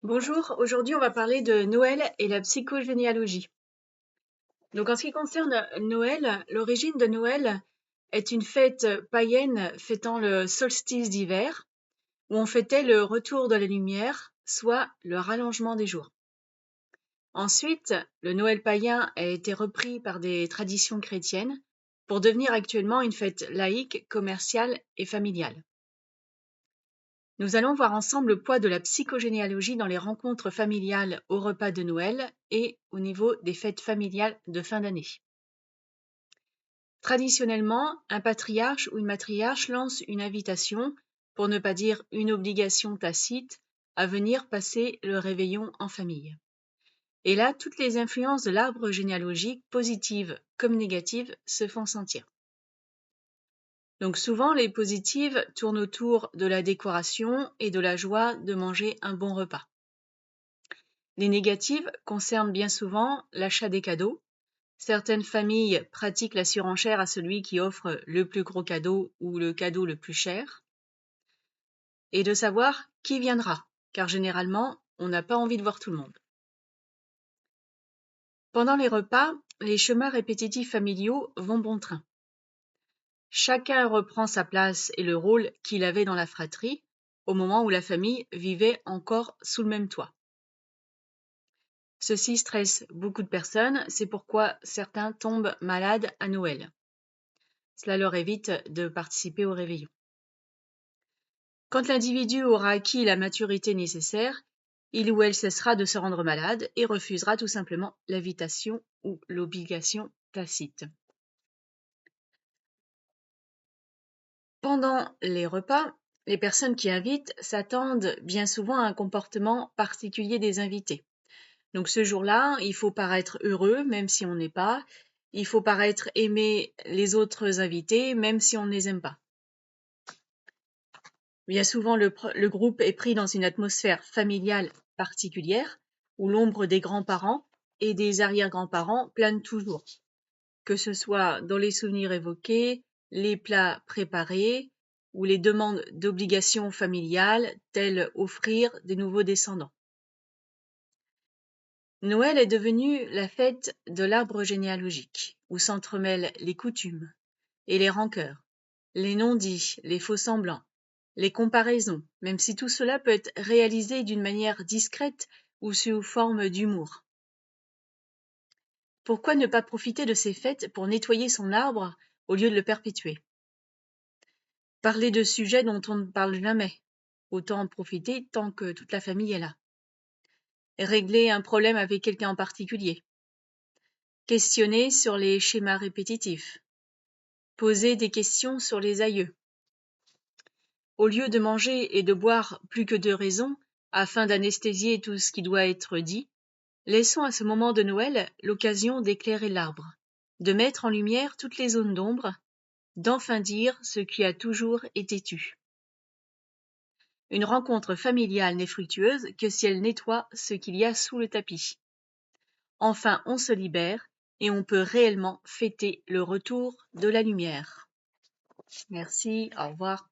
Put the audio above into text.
Bonjour, aujourd'hui on va parler de Noël et la psychogénéalogie. Donc en ce qui concerne Noël, l'origine de Noël est une fête païenne fêtant le solstice d'hiver, où on fêtait le retour de la lumière, soit le rallongement des jours. Ensuite, le Noël païen a été repris par des traditions chrétiennes pour devenir actuellement une fête laïque, commerciale et familiale. Nous allons voir ensemble le poids de la psychogénéalogie dans les rencontres familiales au repas de Noël et au niveau des fêtes familiales de fin d'année. Traditionnellement, un patriarche ou une matriarche lance une invitation, pour ne pas dire une obligation tacite, à venir passer le réveillon en famille. Et là, toutes les influences de l'arbre généalogique, positives comme négatives, se font sentir. Donc souvent, les positives tournent autour de la décoration et de la joie de manger un bon repas. Les négatives concernent bien souvent l'achat des cadeaux. Certaines familles pratiquent la surenchère à celui qui offre le plus gros cadeau ou le cadeau le plus cher. Et de savoir qui viendra, car généralement, on n'a pas envie de voir tout le monde. Pendant les repas, les chemins répétitifs familiaux vont bon train. Chacun reprend sa place et le rôle qu'il avait dans la fratrie, au moment où la famille vivait encore sous le même toit. Ceci stresse beaucoup de personnes, c'est pourquoi certains tombent malades à Noël. Cela leur évite de participer au réveillon. Quand l'individu aura acquis la maturité nécessaire, il ou elle cessera de se rendre malade et refusera tout simplement l'invitation ou l'obligation tacite. Pendant les repas, les personnes qui invitent s'attendent bien souvent à un comportement particulier des invités. Donc ce jour-là, il faut paraître heureux, même si on n'est pas. Il faut paraître aimer les autres invités, même si on ne les aime pas. Bien souvent, le groupe est pris dans une atmosphère familiale particulière, où l'ombre des grands-parents et des arrière-grands-parents plane toujours. Que ce soit dans les souvenirs évoqués, les plats préparés, ou les demandes d'obligations familiales, telles offrir des nouveaux descendants. Noël est devenu la fête de l'arbre généalogique, où s'entremêlent les coutumes et les rancœurs, les non-dits, les faux-semblants, les comparaisons, même si tout cela peut être réalisé d'une manière discrète ou sous forme d'humour. Pourquoi ne pas profiter de ces fêtes pour nettoyer son arbre au lieu de le perpétuer? Parler de sujets dont on ne parle jamais, autant en profiter tant que toute la famille est là. Régler un problème avec quelqu'un en particulier. Questionner sur les schémas répétitifs. Poser des questions sur les aïeux. Au lieu de manger et de boire plus que de raison, afin d'anesthésier tout ce qui doit être dit, laissons à ce moment de Noël l'occasion d'éclairer l'arbre, de mettre en lumière toutes les zones d'ombre, d'enfin dire ce qui a toujours été tu. Une rencontre familiale n'est fructueuse que si elle nettoie ce qu'il y a sous le tapis. Enfin, on se libère et on peut réellement fêter le retour de la lumière. Merci, au revoir.